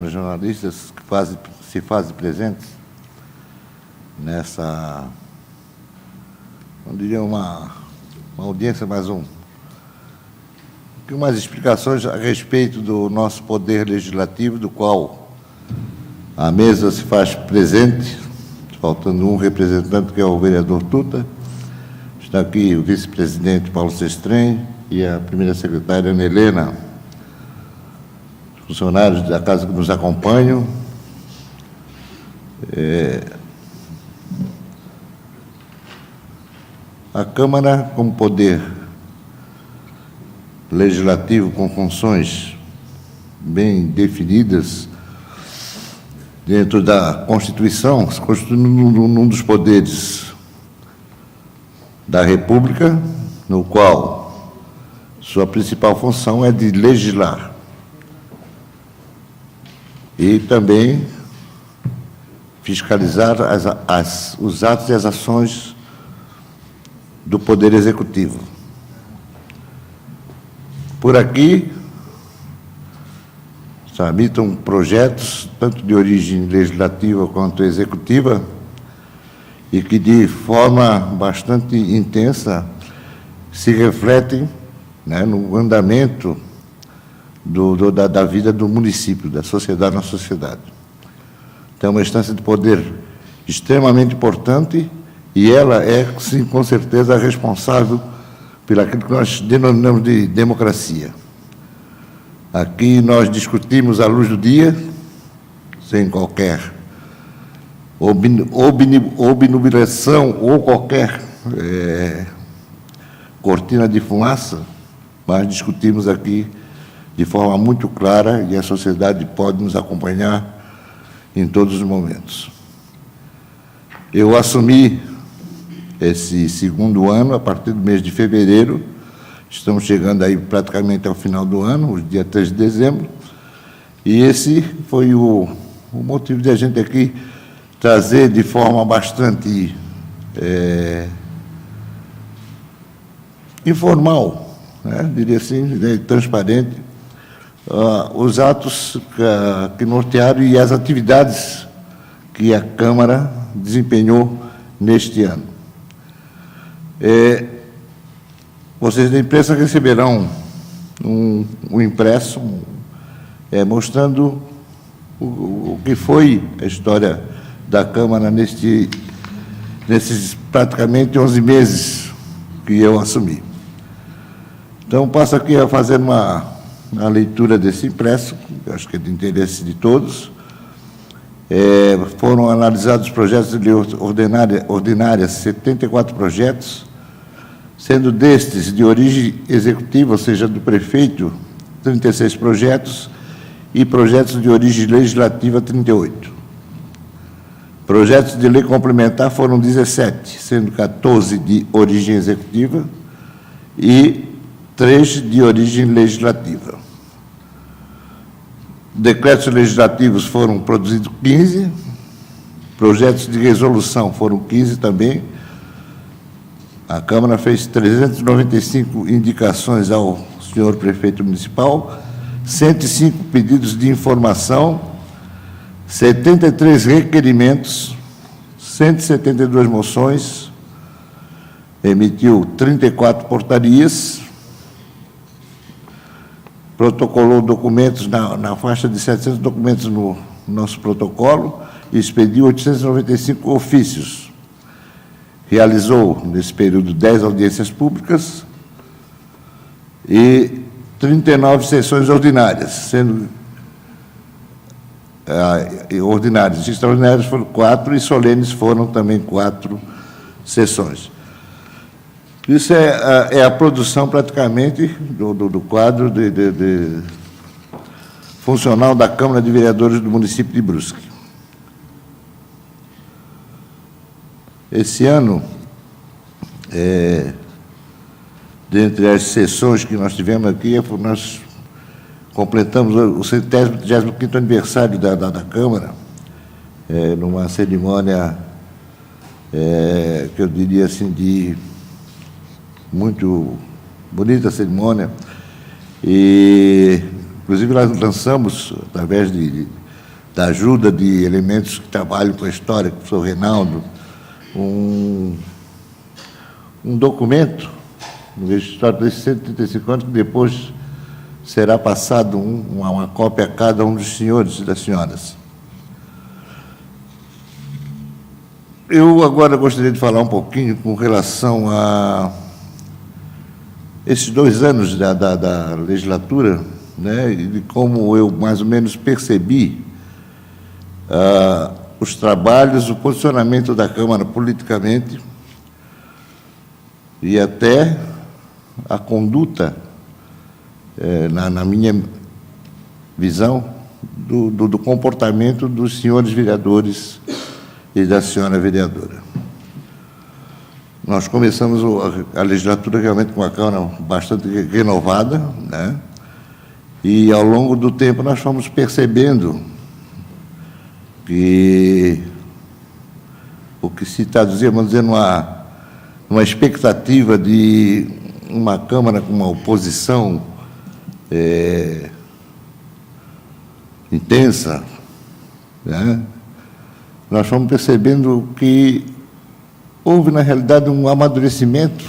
jornalistas que se fazem presentes nessa, não diria uma audiência, mas umas explicações a respeito do nosso poder legislativo, do qual a mesa se faz presente, faltando um representante, que é o vereador Tuta. Está aqui o vice-presidente Paulo Sestrem e a primeira secretária Ana Helena, funcionários da casa que nos acompanham. A Câmara, como poder legislativo com funções bem definidas dentro da Constituição, se constitui num dos poderes da República, no qual sua principal função é de legislar e também fiscalizar os atos e as ações do Poder Executivo. Por aqui, tramitam projetos, tanto de origem legislativa quanto executiva, e que, de forma bastante intensa, se refletem, né, no andamento da vida do município, da sociedade na sociedade. Então, é uma instância de poder extremamente importante e ela é, sim, com certeza, responsável por aquilo que nós denominamos de democracia. Aqui nós discutimos à luz do dia, sem qualquer obnubilação ou qualquer cortina de fumaça, mas discutimos aqui de forma muito clara e a sociedade pode nos acompanhar em todos os momentos. Eu assumi esse segundo ano a partir do mês de fevereiro, estamos chegando aí praticamente ao final do ano, o dia 3 de dezembro, e esse foi o motivo de a gente aqui trazer de forma bastante informal, né, diria assim, transparente, os atos que nortearam e as atividades que a Câmara desempenhou neste ano. Vocês da imprensa receberão um impresso mostrando o que foi a história da Câmara nesses praticamente 11 meses que eu assumi. Então, passo aqui a fazer a leitura desse impresso, que acho que é de interesse de todos. Foram analisados projetos de lei ordinária, 74 projetos, sendo destes de origem executiva, ou seja, do prefeito, 36 projetos, e projetos de origem legislativa, 38. Projetos de lei complementar foram 17, sendo 14 de origem executiva e 3 de origem legislativa. Decretos legislativos foram produzidos 15, projetos de resolução foram 15 também. A Câmara fez 395 indicações ao senhor prefeito municipal, 105 pedidos de informação, 73 requerimentos, 172 moções, emitiu 34 portarias, protocolou documentos na faixa de 700 documentos no nosso protocolo e expediu 895 ofícios. Realizou, nesse período, 10 audiências públicas e 39 sessões ordinárias, sendo ordinárias e extraordinárias foram 4 e solenes foram também 4 sessões. Isso é a produção, praticamente, do quadro funcional da Câmara de Vereadores do município de Brusque. Esse ano, dentre as sessões que nós tivemos aqui, nós completamos o 135º aniversário da Câmara, numa cerimônia, que eu diria assim, de muito bonita cerimônia, e inclusive nós lançamos, através da ajuda de elementos que trabalham com a história, com o professor Reinaldo, um documento, no registro desses 135 anos, que depois será passado uma cópia a cada um dos senhores e das senhoras. Eu agora gostaria de falar um pouquinho com relação a esses 2 anos da legislatura, né, e de como eu mais ou menos percebi os trabalhos, o posicionamento da Câmara politicamente e até a conduta, na minha visão, do comportamento dos senhores vereadores e da senhora vereadora. Nós começamos a legislatura realmente com uma Câmara bastante renovada, né? E, ao longo do tempo, nós fomos percebendo que o que se traduzia, vamos dizer, numa expectativa de uma Câmara com uma oposição intensa, né? Nós fomos percebendo que houve, na realidade, um amadurecimento,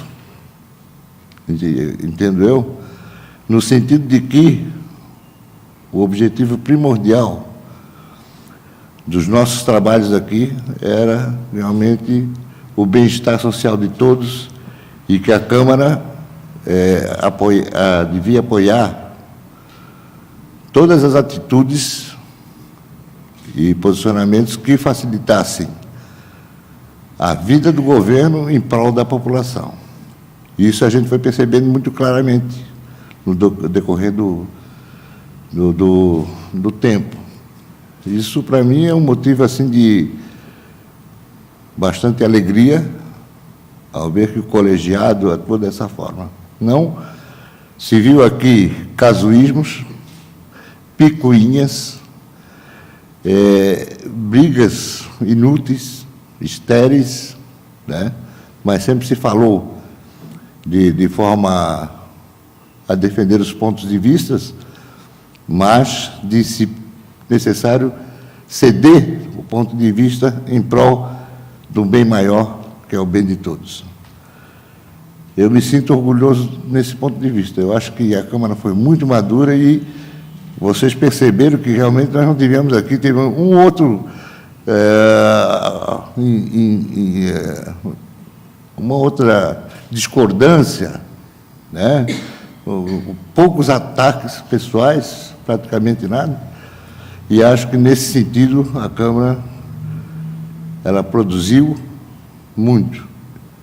entendo eu, no sentido de que o objetivo primordial dos nossos trabalhos aqui era realmente o bem-estar social de todos e que a Câmara devia apoiar todas as atitudes e posicionamentos que facilitassem a vida do governo em prol da população. Isso a gente foi percebendo muito claramente no decorrer do tempo. Isso, para mim, é um motivo assim de bastante alegria ao ver que o colegiado atua dessa forma. Não se viu aqui casuísmos, picuinhas, brigas inúteis, estéreis, né? Mas sempre se falou de forma a defender os pontos de vista, mas de se necessário ceder o ponto de vista em prol do bem maior, que é o bem de todos. Eu me sinto orgulhoso nesse ponto de vista. Eu acho que a Câmara foi muito madura e vocês perceberam que realmente nós não tivemos aqui, teve um outro, uma outra discordância, né? Poucos ataques pessoais, praticamente nada, e acho que, nesse sentido, a Câmara ela produziu muito,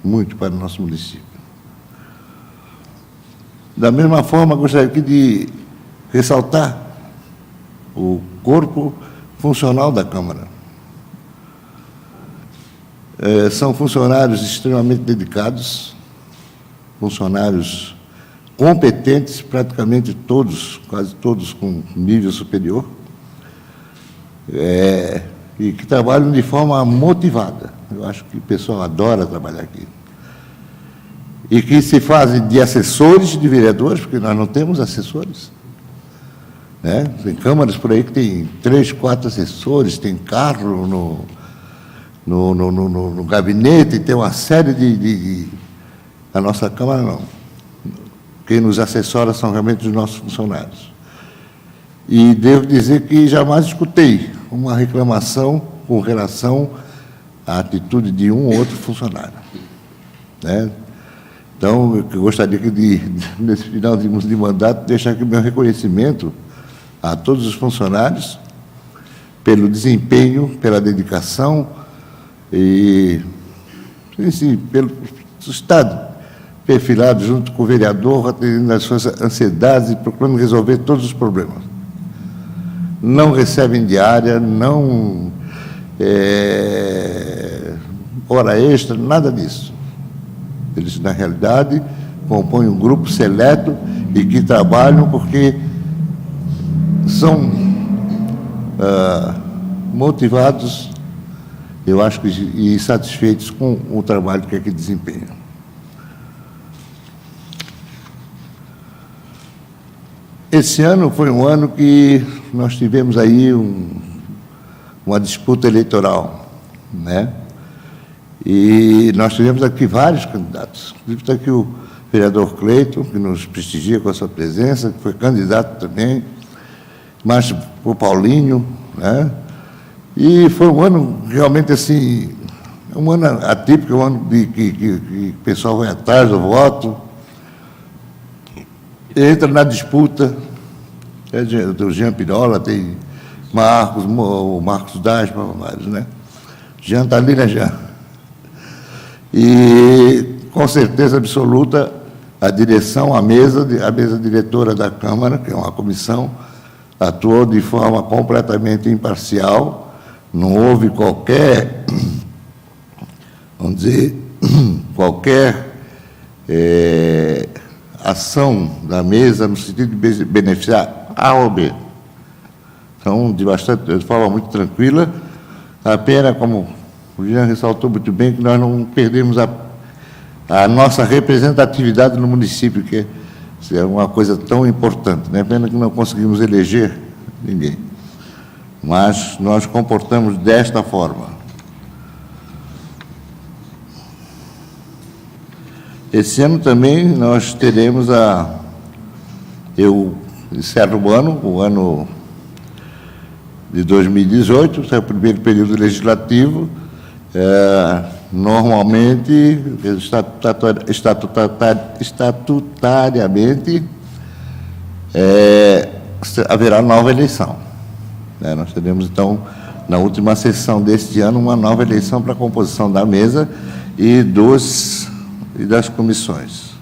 muito para o nosso município. Da mesma forma, gostaria aqui de ressaltar o corpo funcional da Câmara. São funcionários extremamente dedicados, funcionários competentes, praticamente todos, quase todos com nível superior, e que trabalham de forma motivada. Eu acho que o pessoal adora trabalhar aqui. E que se fazem de assessores de vereadores, porque nós não temos assessores, né? Tem câmaras por aí que tem 3, 4 assessores, tem carro no gabinete, tem uma série de... A nossa Câmara não. Quem nos assessora são realmente os nossos funcionários. E devo dizer que jamais escutei uma reclamação com relação à atitude de um ou outro funcionário, né? Então, eu gostaria que, nesse final de mandato, deixar aqui o meu reconhecimento a todos os funcionários pelo desempenho, pela dedicação e, sim, pelo Estado perfilado junto com o vereador, atendendo às suas ansiedades e procurando resolver todos os problemas. Não recebem diária, não hora extra, nada disso. Eles, na realidade, compõem um grupo seleto e que trabalham porque são motivados, eu acho que, e satisfeitos com o trabalho que aqui desempenham. Esse ano foi um ano que nós tivemos aí uma disputa eleitoral, né? E nós tivemos aqui vários candidatos. Inclusive está aqui o vereador Cleiton, que nos prestigia com a sua presença, que foi candidato também, mas o Paulinho, né? E foi um ano realmente assim, um ano atípico, um ano que o pessoal vai atrás do voto, entra na disputa, tem o Jean Pirola, tem o Marcos Dasma, vários, né? Jean está ali, né, Jean? E, com certeza absoluta, a direção, a mesa diretora da Câmara, que é uma comissão, atuou de forma completamente imparcial, não houve qualquer, vamos dizer, qualquer ação da mesa no sentido de beneficiar A ou B. Então, de forma muito tranquila, a pena, como o Jean ressaltou muito bem, que nós não perdemos a nossa representatividade no município, que é uma coisa tão importante, né? Pena que não conseguimos eleger ninguém. Mas nós comportamos desta forma. Esse ano também nós teremos eu encerro o ano de 2018, é o primeiro período legislativo. Normalmente, estatutariamente, haverá nova eleição. Nós teremos, então, na última sessão deste ano, uma nova eleição para a composição da mesa e das comissões.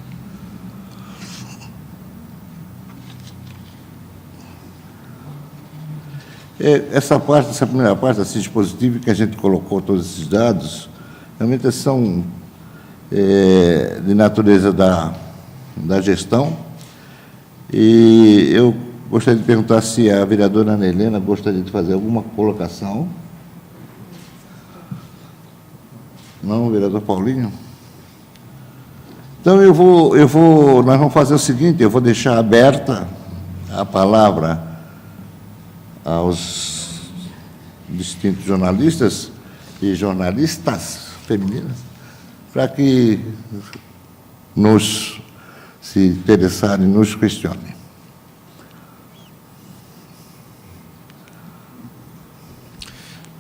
Essa primeira parte, assim, dispositiva, que a gente colocou todos esses dados, realmente são de natureza da gestão. E eu gostaria de perguntar se a vereadora Ana Helena gostaria de fazer alguma colocação. Não, vereador Paulinho? Então, nós vamos fazer o seguinte, eu vou deixar aberta a palavra aos distintos jornalistas e jornalistas femininas, para que se interessarem, nos questionem.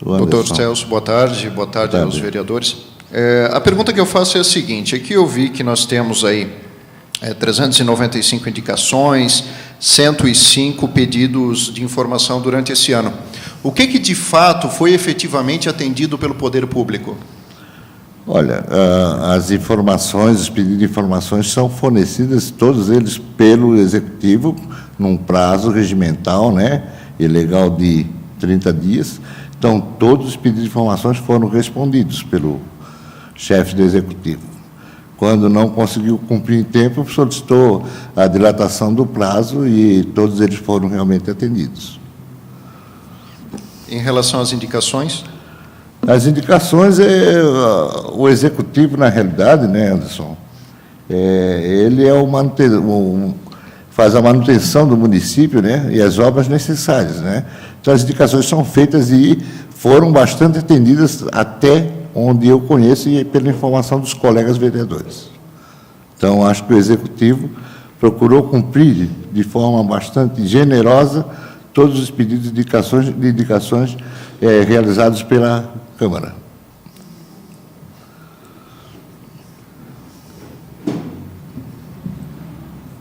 Doutor Celso, boa tarde aos vereadores. A pergunta que eu faço é a seguinte: aqui eu vi que nós temos aí 395 indicações, 105 pedidos de informação durante esse ano. O que de fato foi efetivamente atendido pelo poder público? Olha, as informações, os pedidos de informações são fornecidos, todos eles, pelo Executivo, num prazo regimental, né, e legal de 30 dias. Então, todos os pedidos de informações foram respondidos pelo chefe do Executivo. Quando não conseguiu cumprir em tempo, solicitou a dilatação do prazo e todos eles foram realmente atendidos. Em relação às indicações? As indicações, o Executivo, na realidade, né, Anderson, ele faz a manutenção do município, né, e as obras necessárias, né. Então, as indicações são feitas e foram bastante atendidas até onde eu conheço e pela informação dos colegas vereadores. Então, acho que o Executivo procurou cumprir de forma bastante generosa todos os pedidos de indicações realizados pela Câmara.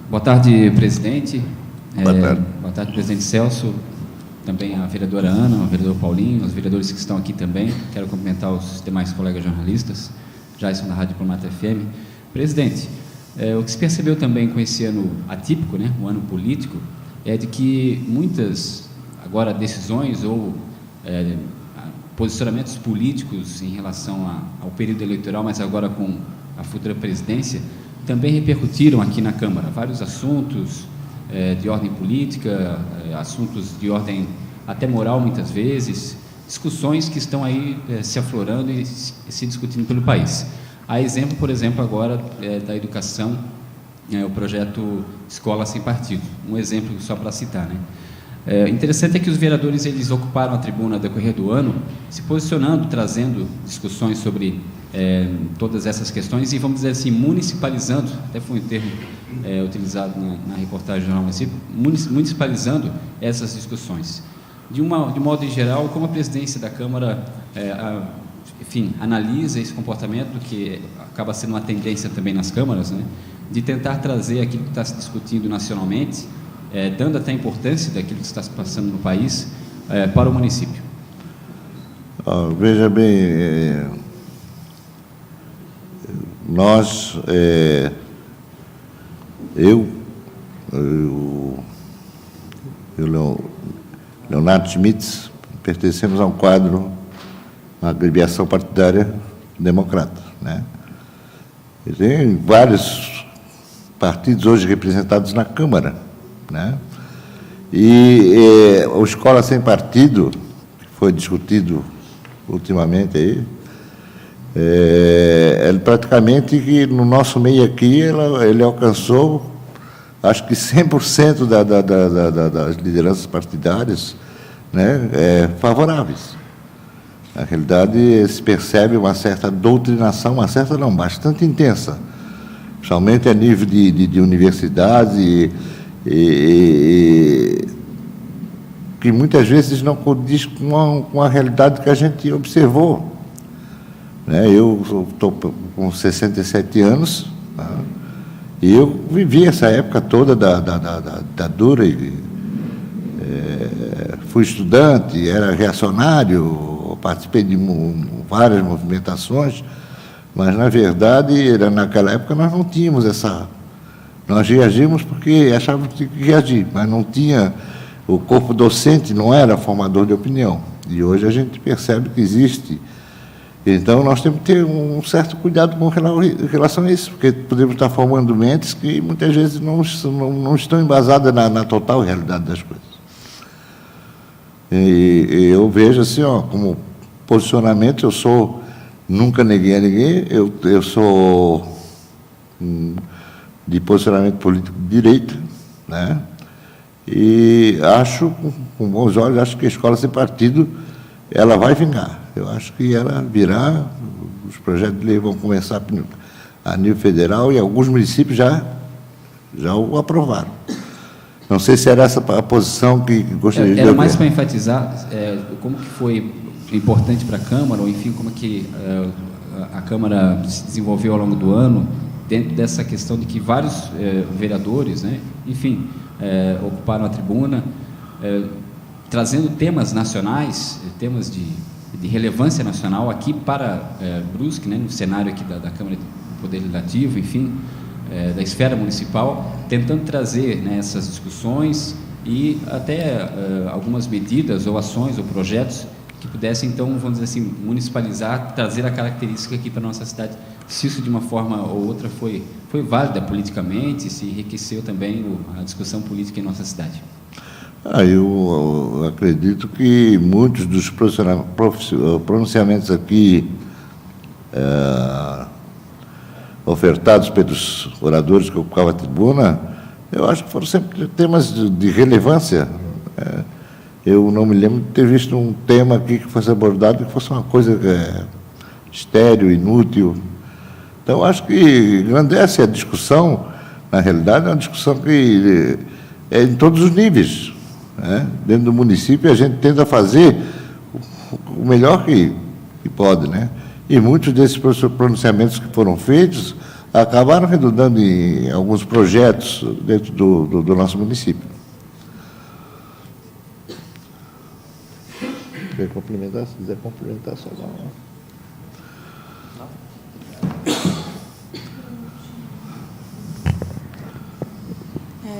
Boa tarde, presidente. Boa tarde. Boa tarde, presidente Celso. Também a vereadora Ana, o vereador Paulinho, os vereadores que estão aqui também. Quero cumprimentar os demais colegas jornalistas, já estão da Rádio Diplomata FM. Presidente, o que se percebeu também com esse ano atípico, né, o ano político, é de que muitas, agora, decisões ou posicionamentos políticos em relação ao período eleitoral, mas agora com a futura presidência, também repercutiram aqui na Câmara. Vários assuntos de ordem política, assuntos de ordem até moral, muitas vezes, discussões que estão aí se aflorando e se discutindo pelo país. Há exemplo, por exemplo, agora da educação, o projeto Escola Sem Partido, um exemplo só para citar, né? Interessante é que os vereadores eles ocuparam a tribuna no decorrer do ano, se posicionando, trazendo discussões sobre todas essas questões e, vamos dizer assim, municipalizando, até foi um termo utilizado na reportagem do município, municipalizando essas discussões. De modo geral, como a presidência da Câmara, enfim, analisa esse comportamento, que acaba sendo uma tendência também nas câmaras, né, de tentar trazer aquilo que está se discutindo nacionalmente, dando até a importância daquilo que está se passando no país, para o município. Veja bem, nós, Leonardo Schmitz, pertencemos a um quadro, uma agremiação partidária democrata, né? E tem vários partidos hoje representados na Câmara, né? E a escola sem partido, que foi discutido ultimamente aí, praticamente que no nosso meio aqui ele alcançou, acho que 100% das lideranças partidárias, né, favoráveis. Na realidade, se percebe uma certa doutrinação, bastante intensa, principalmente a nível de universidades que muitas vezes não condiz com a realidade que a gente observou. Né? Eu estou com 67 anos, tá? E eu vivi essa época toda da dura, fui estudante, era reacionário, participei de várias movimentações, mas, na verdade, naquela época nós não tínhamos essa... Nós reagimos porque achávamos que tinha que reagir, mas não tinha... O corpo docente não era formador de opinião. E hoje a gente percebe que existe. Então, nós temos que ter um certo cuidado com relação a isso, porque podemos estar formando mentes que muitas vezes não estão embasadas na total realidade das coisas. E eu vejo assim, como posicionamento, nunca neguei a ninguém, eu sou de posicionamento político de direita, né? E acho, com bons olhos, acho que a escola sem partido, ela vai vingar. Eu acho que ela virá, os projetos de lei vão começar a nível federal e alguns municípios já o aprovaram. Não sei se era essa a posição que gostaria de... Era mais para enfatizar como que foi importante para a Câmara, ou enfim, como que a Câmara se desenvolveu ao longo do ano, dentro dessa questão de que vários vereadores, né, enfim, ocuparam a tribuna, trazendo temas nacionais, temas de relevância nacional aqui para Brusque, né, no cenário aqui da Câmara do Poder Legislativo, enfim, da esfera municipal, tentando trazer, né, essas discussões e até algumas medidas ou ações ou projetos que pudessem, então, vamos dizer assim, municipalizar, trazer a característica aqui para a nossa cidade. Se isso de uma forma ou outra foi válida politicamente, se enriqueceu também a discussão política em nossa cidade. Eu acredito que muitos dos pronunciamentos aqui ofertados pelos oradores que ocupavam a tribuna, eu acho que foram sempre temas de relevância. Eu não me lembro de ter visto um tema aqui que fosse abordado que fosse uma coisa estéril, inútil. Então, acho que engrandece a discussão. Na realidade, é uma discussão que é em todos os níveis, né? Dentro do município, a gente tenta fazer o melhor que pode, né? E muitos desses pronunciamentos que foram feitos acabaram redundando em alguns projetos dentro do nosso município. Quer complementar? Se quiser complementar, só dá uma...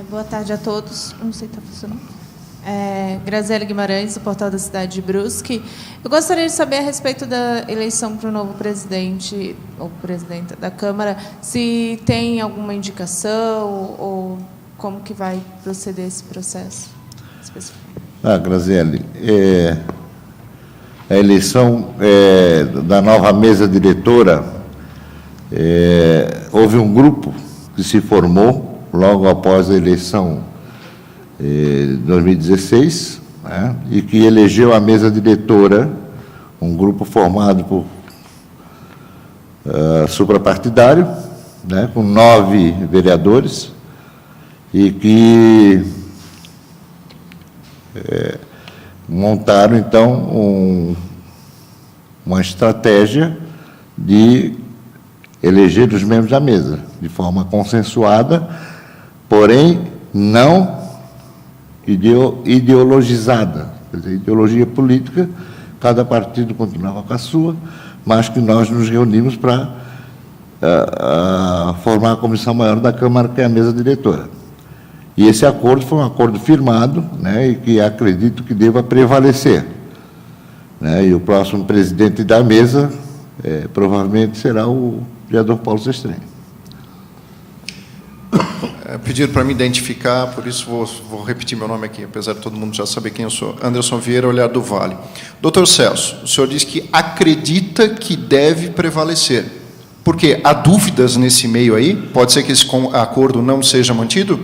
Boa tarde a todos. Não sei se está funcionando. Graziele Guimarães, do Portal da Cidade de Brusque. Eu gostaria de saber a respeito da eleição para o novo presidente ou presidenta da Câmara, se tem alguma indicação ou como que vai proceder esse processo especificamente. Graziele, a eleição da nova mesa diretora, houve um grupo que se formou logo após a eleição 2016, né, e que elegeu a mesa diretora, um grupo formado por suprapartidário, né, com 9 vereadores, e que montaram, então, uma estratégia de eleger os membros da mesa, de forma consensuada, porém não ideologizada, quer dizer, ideologia política, cada partido continuava com a sua, mas que nós nos reunimos para formar a comissão maior da Câmara, que é a mesa diretora. E esse acordo foi um acordo firmado, né, e que acredito que deva prevalecer, né, e o próximo presidente da mesa provavelmente será o vereador Paulo Sestrenho. Pediram para me identificar, por isso vou repetir meu nome aqui, apesar de todo mundo já saber quem eu sou. Anderson Vieira, Olhar do Vale. Doutor Celso, o senhor diz que acredita que deve prevalecer. Por quê? Há dúvidas nesse meio aí? Pode ser que esse acordo não seja mantido?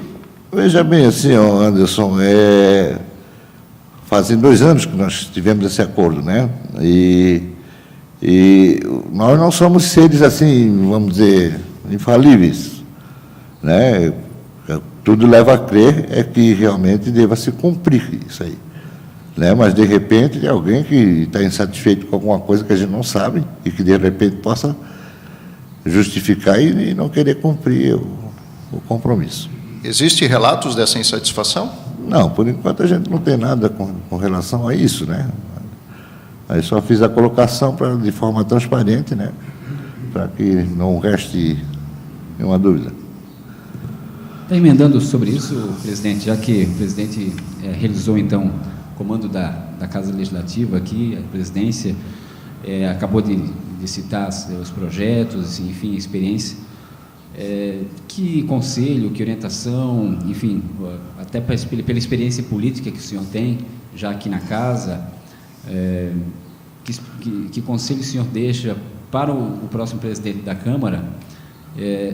Veja bem, assim, Anderson, fazem 2 anos que nós tivemos esse acordo, né? E nós não somos seres, assim, vamos dizer, infalíveis, né? Tudo leva a crer que realmente deva se cumprir isso aí, né? Mas, de repente, tem alguém que está insatisfeito com alguma coisa que a gente não sabe e que, de repente, possa justificar e não querer cumprir o compromisso. Existem relatos dessa insatisfação? Não, por enquanto a gente não tem nada com relação a isso, né? Aí só fiz a colocação de forma transparente, né? Para que não reste nenhuma dúvida. Está emendando sobre isso, presidente, já que o presidente realizou, então, o comando da Casa Legislativa aqui, a presidência, acabou de citar os projetos, enfim, a experiência. Que conselho, que orientação, enfim, até pela experiência política que o senhor tem, já aqui na Casa, que conselho o senhor deixa para o próximo presidente da Câmara,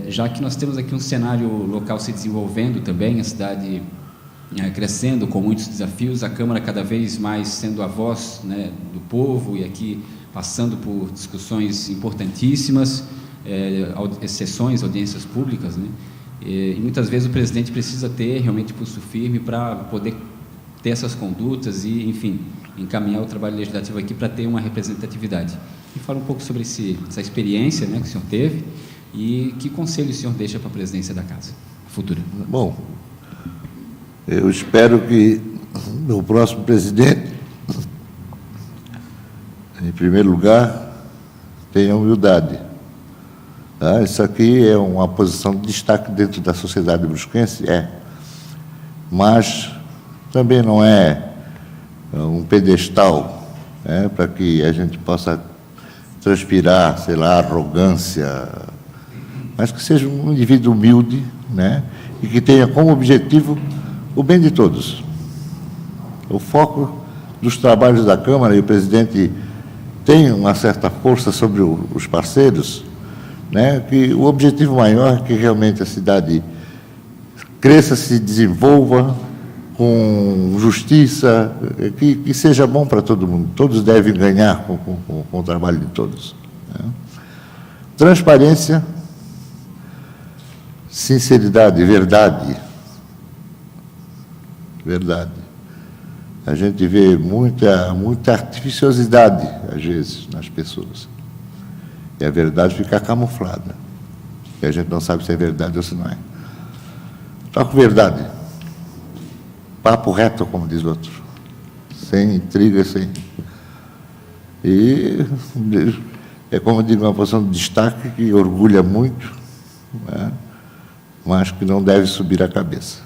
já que nós temos aqui um cenário local se desenvolvendo também, a cidade crescendo com muitos desafios, a Câmara cada vez mais sendo a voz, né, do povo e aqui passando por discussões importantíssimas, sessões, audiências públicas, né? E muitas vezes o presidente precisa ter realmente pulso firme para poder ter essas condutas e, enfim, encaminhar o trabalho legislativo aqui para ter uma representatividade. E fala um pouco sobre essa experiência, né, que o senhor teve e que conselho o senhor deixa para a presidência da Casa futura. Bom, eu espero que o próximo presidente, em primeiro lugar, tenha humildade. Tá? Isso aqui é uma posição de destaque dentro da sociedade brusquense, mas também não é um pedestal, né, para que a gente possa transpirar, sei lá, arrogância, mas que seja um indivíduo humilde, né, e que tenha como objetivo o bem de todos. O foco dos trabalhos da Câmara, e o presidente tem uma certa força sobre os parceiros, né, que o objetivo maior é que realmente a cidade cresça, se desenvolva com justiça, que seja bom para todo mundo. Todos devem ganhar com o trabalho de todos, né? Transparência, sinceridade, verdade. Verdade. A gente vê muita artificiosidade, às vezes, nas pessoas. E a verdade fica camuflada. E a gente não sabe se é verdade ou se não é. Toca verdade. Papo reto, como diz o outro. Sem intriga, sem... E é, como eu digo, uma posição de destaque que orgulha muito, né, mas que não deve subir a cabeça.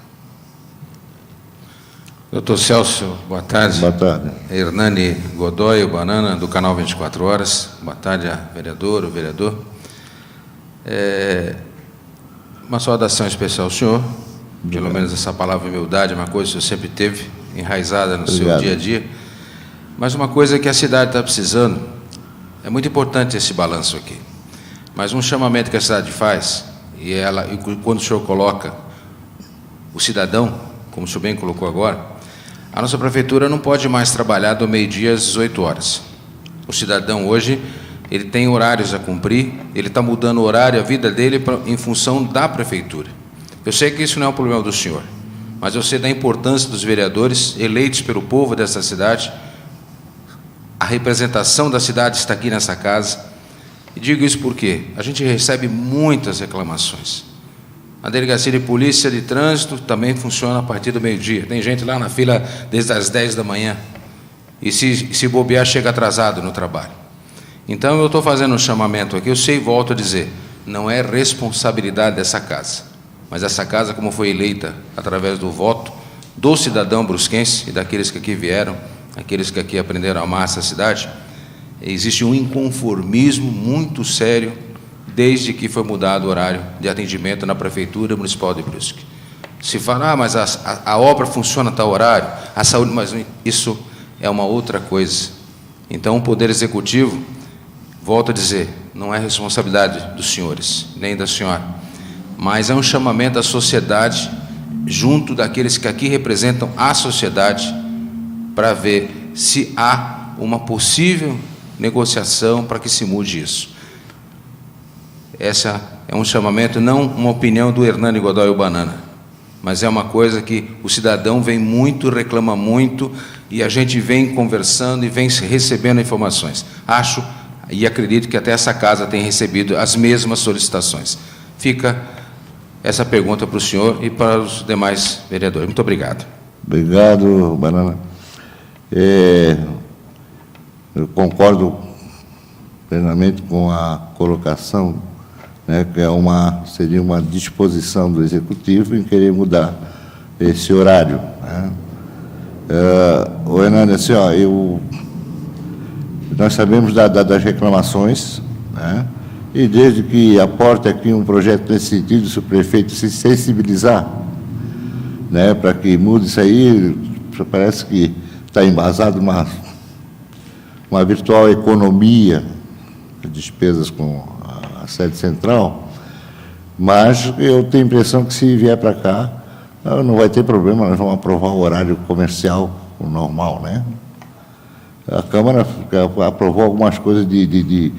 Doutor Celso, boa tarde. Boa tarde. Hernani Godoy, o Banana, do canal 24 Horas. Boa tarde, a vereadora, o vereador. Uma saudação especial ao senhor. Pelo menos essa palavra humildade é uma coisa que o senhor sempre teve enraizada no seu dia a dia. Mas uma coisa que a cidade está precisando, é muito importante esse balanço aqui. Mas um chamamento que a cidade faz, e quando o senhor coloca o cidadão como o senhor bem colocou agora, a nossa prefeitura não pode mais trabalhar do meio-dia às 18 horas. O cidadão hoje, ele tem horários a cumprir, ele está mudando o horário, a vida dele em função da prefeitura. Eu sei que isso não é um problema do senhor, mas eu sei da importância dos vereadores eleitos pelo povo dessa cidade. A representação da cidade está aqui nessa casa. E digo isso porque a gente recebe muitas reclamações. A delegacia de polícia de trânsito também funciona a partir do meio-dia. Tem gente lá na fila desde as 10 da manhã. E se bobear, chega atrasado no trabalho. Então, eu estou fazendo um chamamento aqui. Eu sei e volto a dizer, não é responsabilidade dessa casa. Mas essa casa, como foi eleita através do voto do cidadão brusquense e daqueles que aqui vieram, aqueles que aqui aprenderam a amar essa cidade, existe um inconformismo muito sério desde que foi mudado o horário de atendimento na Prefeitura Municipal de Brusque. Se fala, mas a obra funciona a tal horário, a saúde, mas isso é uma outra coisa. Então, o Poder Executivo, volto a dizer, não é responsabilidade dos senhores, nem da senhora, mas é um chamamento à sociedade, junto daqueles que aqui representam a sociedade, para ver se há uma possível negociação para que se mude isso. Essa é um chamamento, não uma opinião do Hernani Godoy Banana, mas é uma coisa que o cidadão vem muito, reclama muito, e a gente vem conversando e vem recebendo informações. Acho e acredito que até essa casa tem recebido as mesmas solicitações. Fica essa pergunta para o senhor e para os demais vereadores. Muito obrigado. Obrigado, Banana. Eu concordo plenamente com a colocação, né, que seria uma disposição do Executivo em querer mudar esse horário, né. O Hernani, assim, nós sabemos das reclamações, né, e desde que aporte aqui um projeto nesse sentido, se o prefeito se sensibilizar, né, para que mude isso aí, parece que está embasado uma virtual economia de despesas com a sede central, mas eu tenho a impressão que, se vier para cá, não vai ter problema, nós vamos aprovar o horário comercial, o normal, né? A Câmara aprovou algumas coisas de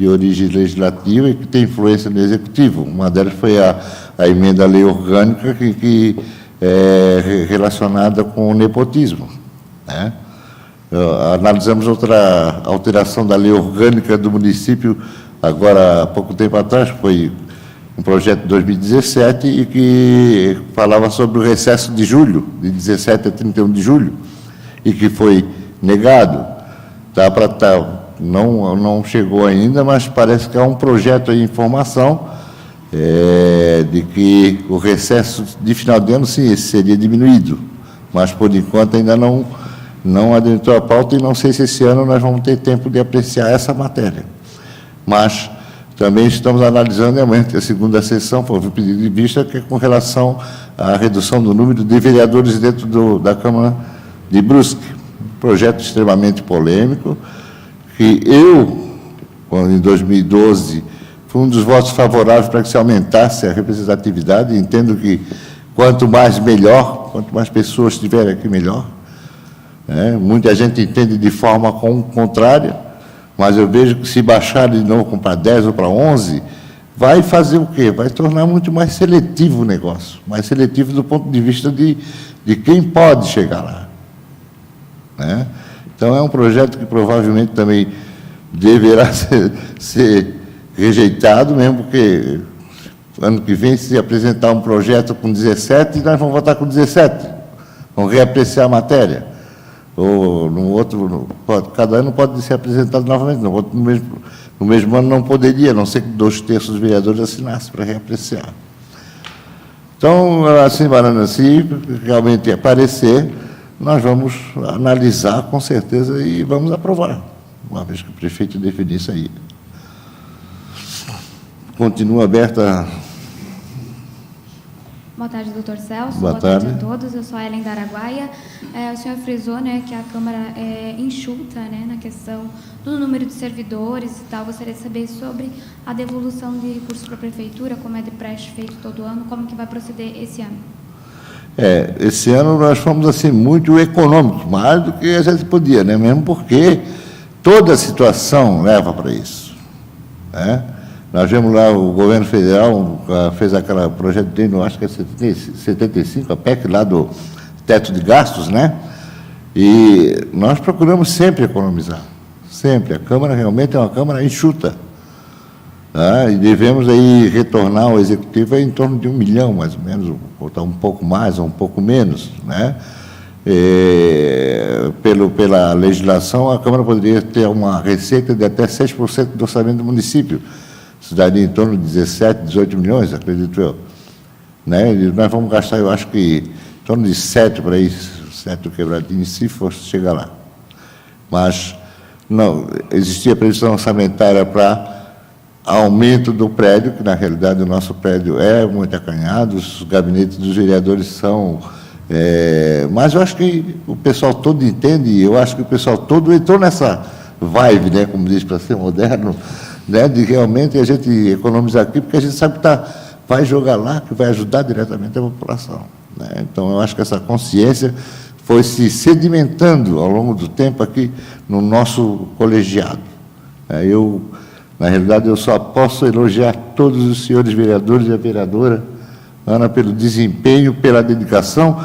origem legislativa e que tem influência no Executivo. Uma delas foi a emenda à lei orgânica que é relacionada com o nepotismo, né? Analisamos outra alteração da lei orgânica do município, agora há pouco tempo atrás, foi um projeto de 2017, e que falava sobre o recesso de julho, de 17 a 31 de julho, e que foi negado. Não chegou ainda, mas parece que há um projeto aí em formação de que o recesso de final de ano, sim, esse seria diminuído, mas, por enquanto, ainda não adentrou a pauta, e não sei se esse ano nós vamos ter tempo de apreciar essa matéria. Mas também estamos analisando, e amanhã, a segunda sessão, foi o pedido de vista, que é com relação à redução do número de vereadores dentro da Câmara de Brusque. Um projeto extremamente polêmico, que eu, quando em 2012, fui um dos votos favoráveis para que se aumentasse a representatividade. Entendo que quanto mais melhor, quanto mais pessoas tiverem aqui, melhor. Muita gente entende de forma contrária, mas eu vejo que, se baixar de novo para 10 ou para 11, vai fazer o quê? Vai tornar muito mais seletivo o negócio, mais seletivo do ponto de vista de quem pode chegar lá, né? Então, é um projeto que provavelmente também deverá ser rejeitado, mesmo porque ano que vem, se apresentar um projeto com 17, nós vamos votar com 17, vamos reapreciar a matéria. Ou no outro, cada ano pode ser apresentado novamente, no outro, no mesmo ano não poderia, a não ser que 2/3 dos vereadores assinassem para reapreciar. Então, assim, Banana, se realmente aparecer, nós vamos analisar com certeza e vamos aprovar, uma vez que o prefeito definir isso aí. Continua aberta. Boa tarde, doutor Celso. Boa tarde a todos. Eu sou a Ellen da Araguaia. O senhor frisou, né, que a Câmara é enxuta, né, na questão do número de servidores e tal. Gostaria de saber sobre a devolução de recursos para a Prefeitura, como é de praxe feito todo ano, como que vai proceder esse ano? Esse ano nós fomos assim muito econômicos, mais do que a gente podia, né? Mesmo porque toda a situação leva para isso, né? Nós vemos lá, o governo federal fez aquele projeto de lei, acho que é 75, a PEC lá do teto de gastos, né? E nós procuramos sempre economizar, sempre. A Câmara realmente é uma Câmara enxuta, tá? E devemos aí retornar ao Executivo em torno de 1 milhão, mais ou menos, ou um pouco mais ou um pouco menos, né? Pela legislação, a Câmara poderia ter uma receita de até 6% do orçamento do município. Isso daria em torno de 17, 18 milhões, acredito eu. Né? E nós vamos gastar, eu acho que, em torno de 7 para isso, 7 quebradinho, se fosse chegar lá. Mas não existia previsão orçamentária para aumento do prédio, que na realidade o nosso prédio é muito acanhado, os gabinetes dos vereadores são... mas eu acho que o pessoal todo entende, e eu acho que o pessoal todo entrou nessa vibe, né, como diz, para ser moderno, né, de realmente a gente economizar aqui, porque a gente sabe que vai jogar lá, que vai ajudar diretamente a população, né? Então, eu acho que essa consciência foi se sedimentando ao longo do tempo aqui no nosso colegiado. Na realidade, eu só posso elogiar todos os senhores vereadores e a vereadora Ana pelo desempenho, pela dedicação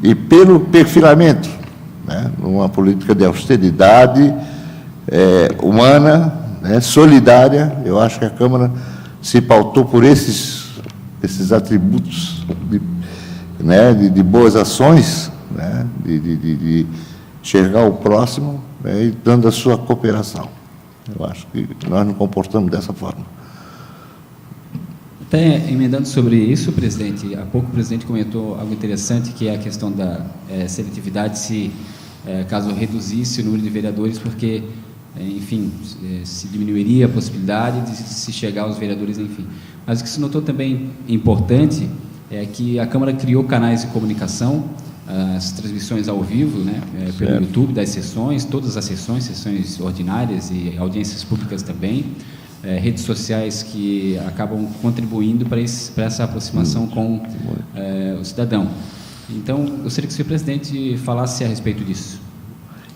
e pelo perfilamento, né, numa política de austeridade humana, né, solidária. Eu acho que a Câmara se pautou por esses atributos de boas ações, né, de enxergar o próximo, né, e dando a sua cooperação. Eu acho que nós nos comportamos dessa forma. Até emendando sobre isso, presidente, há pouco o presidente comentou algo interessante, que é a questão da seletividade, caso reduzisse o número de vereadores, porque, enfim, se diminuiria a possibilidade de se chegar aos vereadores, enfim. Mas o que se notou também importante é que a Câmara criou canais de comunicação, as transmissões ao vivo, né, pelo YouTube das sessões, todas as sessões ordinárias e audiências públicas também, redes sociais que acabam contribuindo para essa aproximação com o cidadão. Então, eu gostaria que o senhor presidente falasse a respeito disso.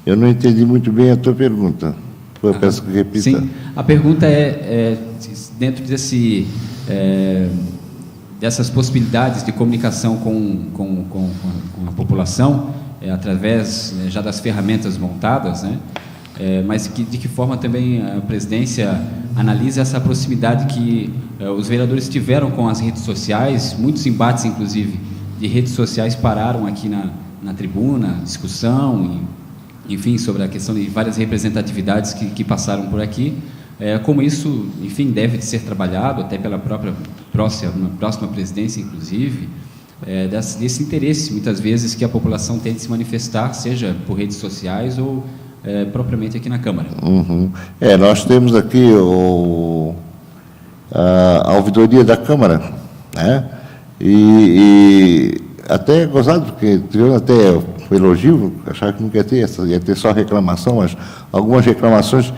Eu não entendi muito bem a tua pergunta. Eu peço que repita. Sim, a pergunta dentro dessas possibilidades de comunicação com a população, através já das ferramentas montadas, né? Mas de que forma também a presidência analisa essa proximidade que os vereadores tiveram com as redes sociais, muitos embates, inclusive, de redes sociais pararam aqui na tribuna, discussão, enfim, sobre a questão de várias representatividades que passaram por aqui. Como isso, enfim, deve de ser trabalhado, até pela próxima presidência, inclusive, desse interesse, muitas vezes, que a população tem de se manifestar, seja por redes sociais ou propriamente aqui na Câmara. Uhum. Nós temos aqui a ouvidoria da Câmara, né? E até gozado, porque tivemos até o elogio, achava que não ia ter só reclamação, mas algumas reclamações,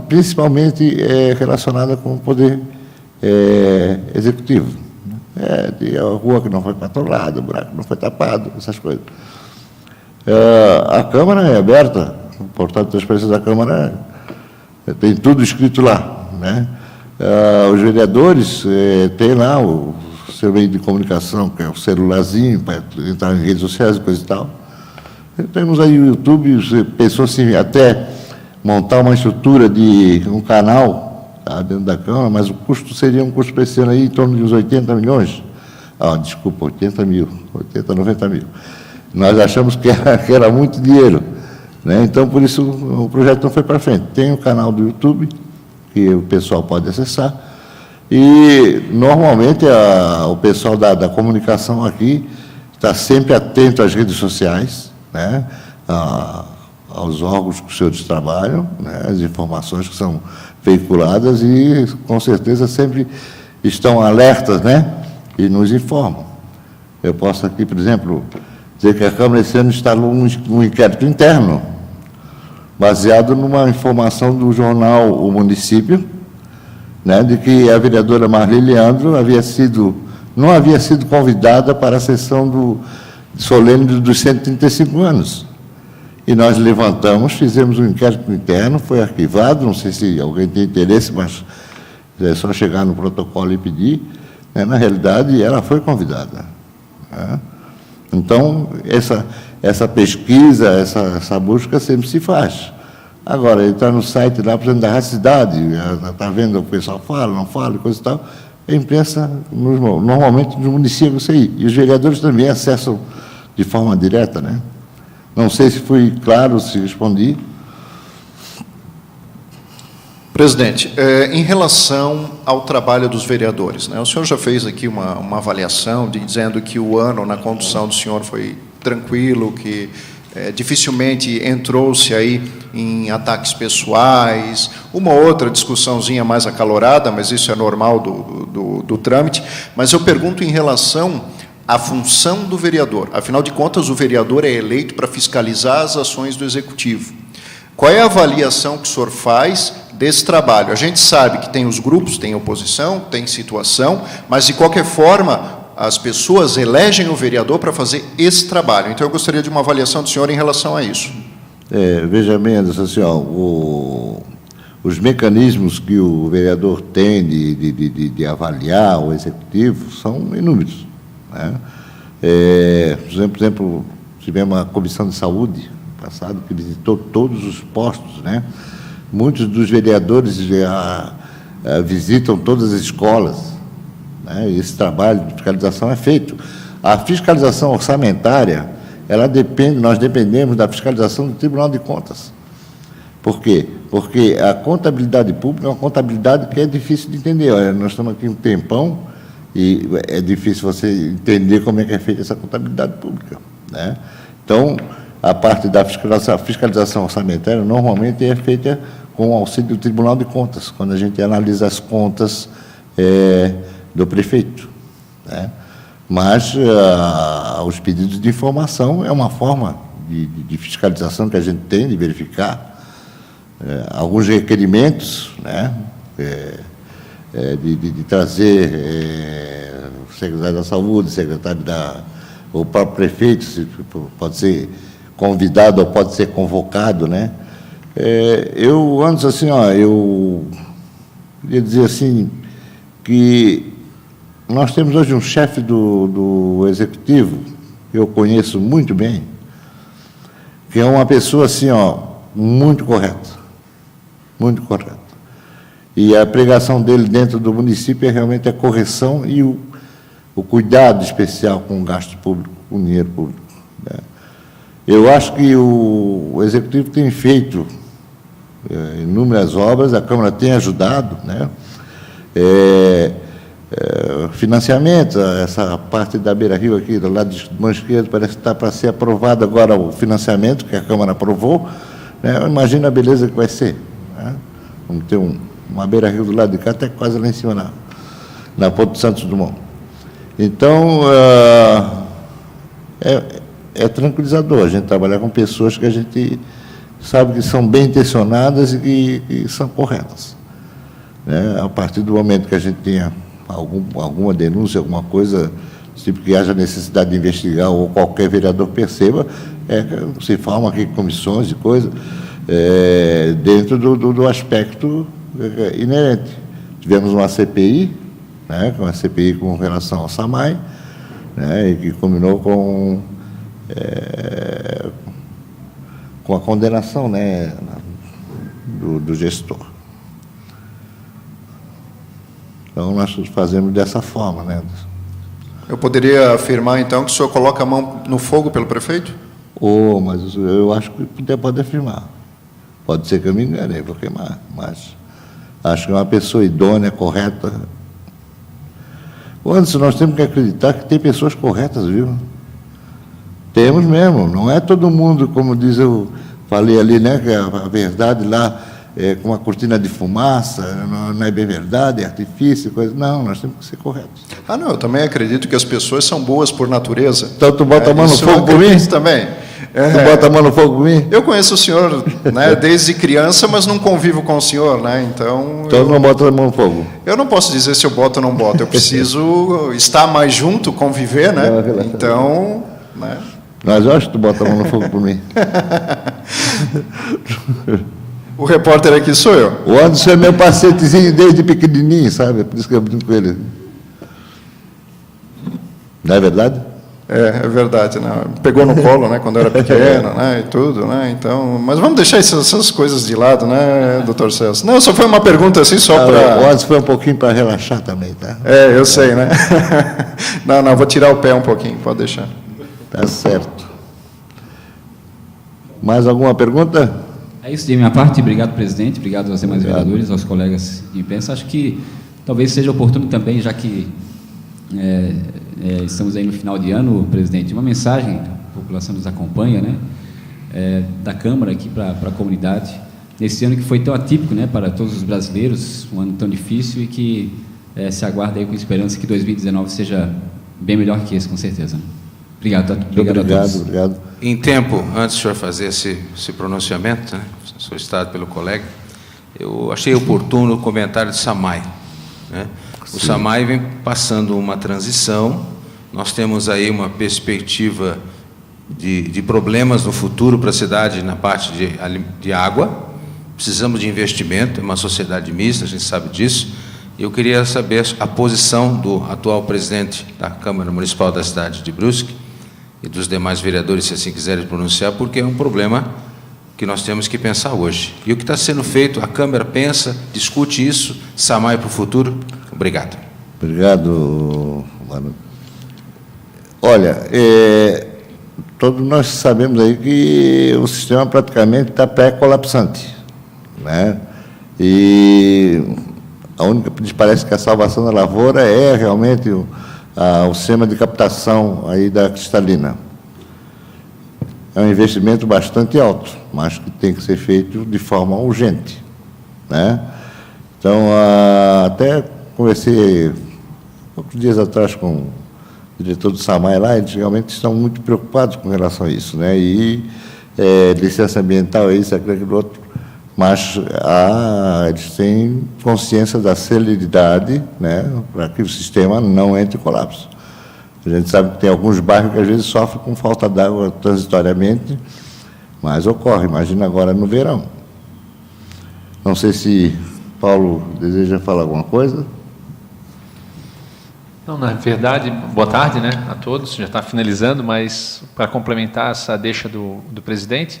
principalmente relacionada com o poder executivo. De a rua que não foi patrulhada, o buraco que não foi tapado, essas coisas. A Câmara é aberta, o portal de transparência da Câmara tem tudo escrito lá, né? Os vereadores têm lá o seu meio de comunicação, que é o celularzinho, para entrar em redes sociais e coisa e tal. Temos aí o YouTube, você pensou assim, até montar uma estrutura de um canal dentro da Câmara, mas o custo seria um custo para esse ano aí em torno de uns 80 milhões. Desculpa, 80 mil, 80, 90 mil. Nós achamos que era muito dinheiro, né? Então, por isso, o projeto não foi para frente. Tem o canal do YouTube, que o pessoal pode acessar, e, normalmente, o pessoal da comunicação aqui está sempre atento às redes sociais, né? Aos órgãos que os senhores trabalham, né? As informações que são veiculadas e, com certeza, sempre estão alertas, né? E nos informam. Eu posso aqui, por exemplo, dizer que a Câmara esse ano instalou um inquérito interno, baseado numa informação do jornal O Município, né, de que a vereadora Marli Leandro não havia sido convidada para a sessão solene dos 135 anos. E nós levantamos, fizemos um inquérito interno, foi arquivado, não sei se alguém tem interesse, mas é só chegar no protocolo e pedir. Né, na realidade, ela foi convidada. Né? Então, essa pesquisa, essa busca sempre se faz. Agora, ele está no site lá, por exemplo, da cidade, está vendo o pessoal fala, não fala, coisa e tal. A imprensa, normalmente, nos municípios, isso aí. E os vereadores também acessam de forma direta, né? Não sei se fui claro, se respondi. Presidente, em relação ao trabalho dos vereadores, né, o senhor já fez aqui uma avaliação dizendo que o ano na condução do senhor foi tranquilo, que dificilmente entrou-se aí em ataques pessoais, uma outra discussãozinha mais acalorada, mas isso é normal do trâmite. Mas eu pergunto em relação à função do vereador. Afinal de contas, o vereador é eleito para fiscalizar as ações do Executivo. Qual é a avaliação que o senhor faz desse trabalho? A gente sabe que tem os grupos, tem oposição, tem situação, mas, de qualquer forma, as pessoas elegem o vereador para fazer esse trabalho. Então, eu gostaria de uma avaliação do senhor em relação a isso. Veja bem, Anderson, assim, os mecanismos que o vereador tem de avaliar o Executivo são inúmeros. Né? Por exemplo, tivemos uma comissão de saúde passado que visitou todos os postos, né? Muitos dos vereadores visitam todas as escolas, né? E esse trabalho de fiscalização é feito. A fiscalização orçamentária, nós dependemos da fiscalização do Tribunal de Contas. Por quê? Porque a contabilidade pública é uma contabilidade que é difícil de entender. Olha, nós estamos aqui um tempão e é difícil você entender como é que é feita essa contabilidade pública, né? Então, a parte da fiscalização orçamentária normalmente é feita com o auxílio do Tribunal de Contas, quando a gente analisa as contas do prefeito, né? Mas os pedidos de informação é uma forma de fiscalização que a gente tem, de verificar alguns requerimentos, né? De trazer o secretário da Saúde, o próprio prefeito, pode ser convidado ou pode ser convocado, né? Antes, assim, eu queria dizer assim, que nós temos hoje um chefe do Executivo, que eu conheço muito bem, que é uma pessoa, assim, muito correta, muito correta. E a pregação dele dentro do município é realmente a correção e o cuidado especial com o gasto público, com o dinheiro público, né? Eu acho que o Executivo tem feito inúmeras obras, a Câmara tem ajudado, né? Financiamento, essa parte da Beira-Rio aqui, do lado de mão esquerda, parece que está para ser aprovado agora o financiamento que a Câmara aprovou, né? Imagina a beleza que vai ser, né? Vamos ter uma Beira-Rio do lado de cá, até quase lá em cima, na Ponte Santos Dumont. Então, é tranquilizador a gente trabalhar com pessoas que a gente sabe que são bem intencionadas e que são corretas, né? A partir do momento que a gente tenha alguma denúncia, alguma coisa, tipo que haja necessidade de investigar ou qualquer vereador perceba, se formam aqui comissões e coisas, dentro do aspecto inerente. Tivemos uma CPI, né, uma CPI com relação ao SAMAI, né, e que culminou com a condenação, né, do gestor. Então, nós fazemos dessa forma, né? Eu poderia afirmar, então, que o senhor coloca a mão no fogo pelo prefeito? Mas eu acho que pode afirmar. Pode ser que eu me engane, vou queimar, mas acho que é uma pessoa idônea, correta. Anderson, nós temos que acreditar que tem pessoas corretas, viu? Temos mesmo, não é todo mundo, como diz, eu falei ali, né, que a verdade lá com uma cortina de fumaça, não é bem verdade, é artifício, coisa. Não, nós temos que ser corretos. Não, eu também acredito que as pessoas são boas por natureza. Então tu bota a mão no fogo por mim? Também. Tu bota a mão no fogo por mim? Eu conheço o senhor, né, desde criança, mas não convivo com o senhor, né? Então não bota a mão no fogo. Eu não posso dizer se eu boto ou não boto. Eu preciso estar mais junto, conviver, né? Então, né? Mas eu acho que tu bota a mão no fogo por mim. O repórter aqui sou eu. O Anderson é meu pacientezinho desde pequenininho, sabe? Por isso que eu brinco com ele. Não é verdade? É verdade, né? Pegou no colo, né, quando eu era pequeno, né, e tudo, né? Então, mas vamos deixar essas coisas de lado, né, doutor Celso? Não, só foi uma pergunta assim, só para... O Anderson foi um pouquinho para relaxar também, tá? Eu sei, né? Não, vou tirar o pé um pouquinho, pode deixar. Tá certo. Mais alguma pergunta? É isso de minha parte. Obrigado, presidente. Obrigado aos demais vereadores, aos colegas de imprensa. Acho que talvez seja oportuno também, já que estamos aí no final de ano, presidente, uma mensagem, a população nos acompanha, né, da Câmara aqui para a comunidade, nesse ano que foi tão atípico, né, para todos os brasileiros, um ano tão difícil, e que se aguarda aí com esperança que 2019 seja bem melhor que esse, com certeza. Obrigado a todos. Obrigado. Em tempo, antes do senhor fazer esse pronunciamento, né, solicitado pelo colega, eu achei oportuno o comentário de Samay, né? O Samay vem passando uma transição, nós temos aí uma perspectiva de problemas no futuro para a cidade na parte de água, precisamos de investimento, é uma sociedade mista, a gente sabe disso. Eu queria saber a posição do atual presidente da Câmara Municipal da cidade de Brusque e dos demais vereadores, se assim quiserem pronunciar, porque é um problema que nós temos que pensar hoje. E o que está sendo feito, a Câmara pensa, discute isso, Samay para o futuro. Obrigado. Obrigado, mano. Olha, todos nós sabemos aí que o sistema praticamente está pré-colapsante, né? E a única, parece que a salvação da lavoura é realmente o sistema de captação aí da cristalina. É um investimento bastante alto, mas que tem que ser feito de forma urgente, né? Então, até conversei poucos dias atrás com o diretor do Samay lá, eles realmente estão muito preocupados com relação a isso, né? E licença ambiental, isso, aquilo, outro, mas eles têm consciência da celeridade, né, para que o sistema não entre em colapso. A gente sabe que tem alguns bairros que às vezes sofrem com falta d'água transitoriamente, mas ocorre, imagina agora no verão. Não sei se Paulo deseja falar alguma coisa. Não, na verdade, boa tarde, né, a todos, já está finalizando, mas para complementar essa deixa do presidente,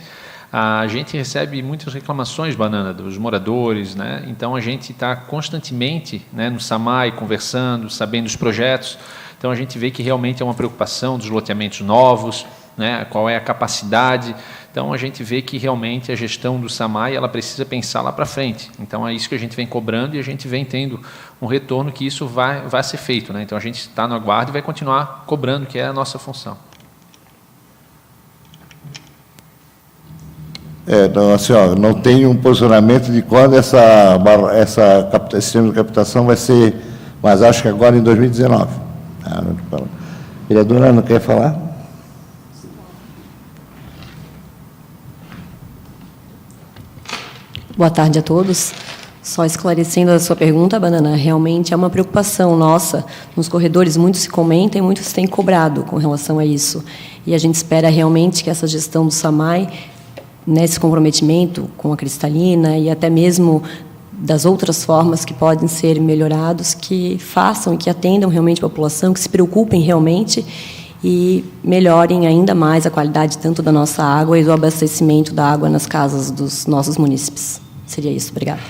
a gente recebe muitas reclamações, Banana, dos moradores, né, então a gente está constantemente, né, no Samay conversando, sabendo dos projetos, então a gente vê que realmente é uma preocupação dos loteamentos novos, né, qual é a capacidade, então a gente vê que realmente a gestão do Samay, ela precisa pensar lá para frente, então é isso que a gente vem cobrando e a gente vem tendo um retorno que isso vai ser feito, né? Então a gente está no aguardo e vai continuar cobrando, que é a nossa função. Então, assim, não tem um posicionamento de quando esse sistema de captação vai ser, mas acho que agora em 2019. Vereadora, não quer falar? Boa tarde a todos. Só esclarecendo a sua pergunta, Banana, realmente é uma preocupação nossa. Nos corredores, muito se comenta e muito se tem cobrado com relação a isso. E a gente espera realmente que essa gestão do Samay, nesse comprometimento com a cristalina e até mesmo das outras formas que podem ser melhorados, que façam e que atendam realmente a população, que se preocupem realmente e melhorem ainda mais a qualidade tanto da nossa água e do abastecimento da água nas casas dos nossos munícipes. Seria isso. Obrigada.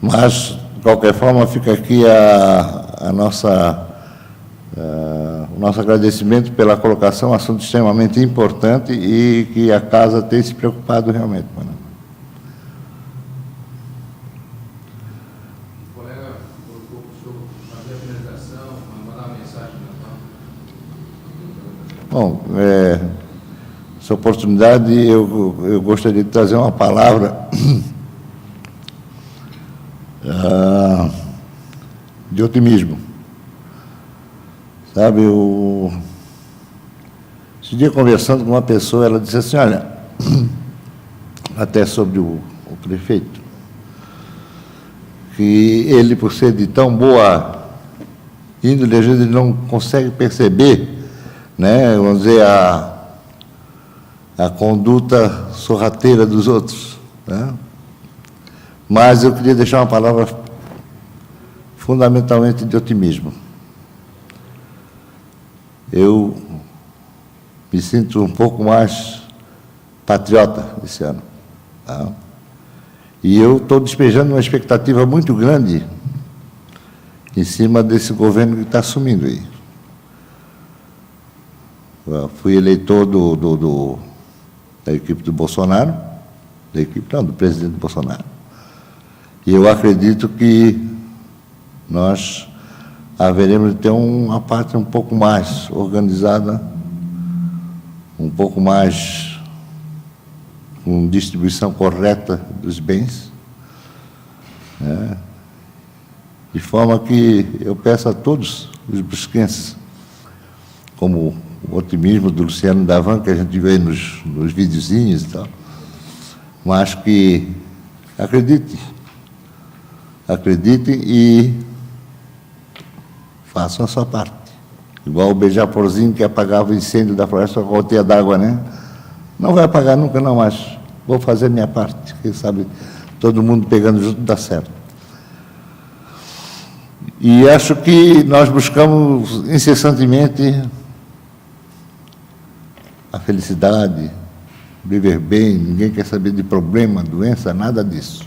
Mas, de qualquer forma, fica aqui o nosso agradecimento pela colocação, um assunto extremamente importante e que a casa tem se preocupado realmente. Mano. O colega colocou para o senhor fazer a finalização, mandar uma mensagem. Bom, essa oportunidade eu gostaria de trazer uma palavra de otimismo. Sabe, esse dia conversando com uma pessoa, ela disse assim, olha, até sobre o prefeito, que ele, por ser de tão boa índole, às vezes ele não consegue perceber, né, vamos dizer, a conduta sorrateira dos outros, né? Mas eu queria deixar uma palavra fundamentalmente de otimismo. Eu me sinto um pouco mais patriota esse ano, tá? E eu estou despejando uma expectativa muito grande em cima desse governo que está assumindo aí. Eu fui eleitor da equipe do Bolsonaro, do presidente Bolsonaro. E eu acredito que nós haveremos de ter uma parte um pouco mais organizada, um pouco mais com distribuição correta dos bens, né? De forma que eu peço a todos os brusquenses, como o otimismo do Luciano Davan, que a gente vê nos videozinhos e tal, mas que acreditem e façam a sua parte. Igual o beija-florzinho que apagava o incêndio da floresta com a gotinha d'água, né? Não vai apagar nunca, não, mas vou fazer a minha parte. Quem sabe todo mundo pegando junto dá certo. E acho que nós buscamos incessantemente a felicidade, viver bem, ninguém quer saber de problema, doença, nada disso.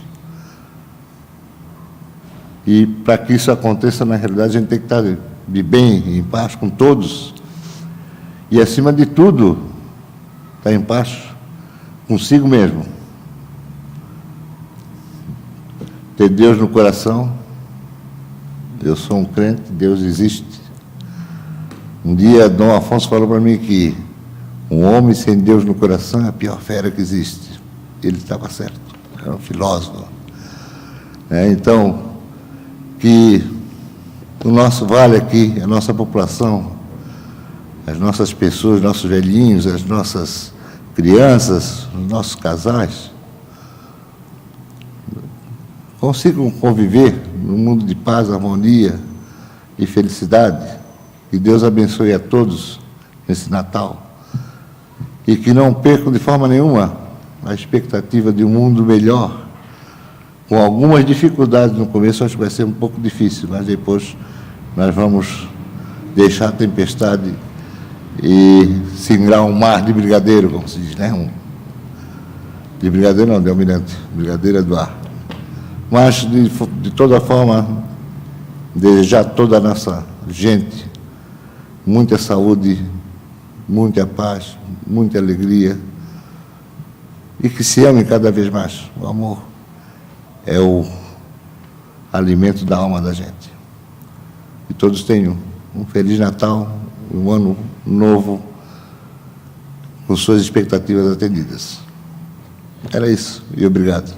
E para que isso aconteça, na realidade, a gente tem que estar de bem, em paz com todos. E, acima de tudo, estar em paz consigo mesmo. Ter Deus no coração. Eu sou um crente, Deus existe. Um dia, Dom Afonso falou para mim que um homem sem Deus no coração é a pior fera que existe. Ele estava certo, era um filósofo. Então, que o nosso vale aqui, a nossa população, as nossas pessoas, nossos velhinhos, as nossas crianças, os nossos casais, consigam conviver num mundo de paz, harmonia e felicidade. Que Deus abençoe a todos nesse Natal. E que não percam de forma nenhuma a expectativa de um mundo melhor, com algumas dificuldades no começo. Acho que vai ser um pouco difícil, mas depois nós vamos deixar a tempestade e singrar um mar de brigadeiro, como se diz, né? De brigadeiro não, de almirante, brigadeiro é do ar. Mas, de toda forma, desejar a toda a nossa gente muita saúde, muita paz, muita alegria, e que se amem cada vez mais. O amor é o alimento da alma da gente. E todos tenham um Feliz Natal, um ano novo, com suas expectativas atendidas. Era isso, e obrigado.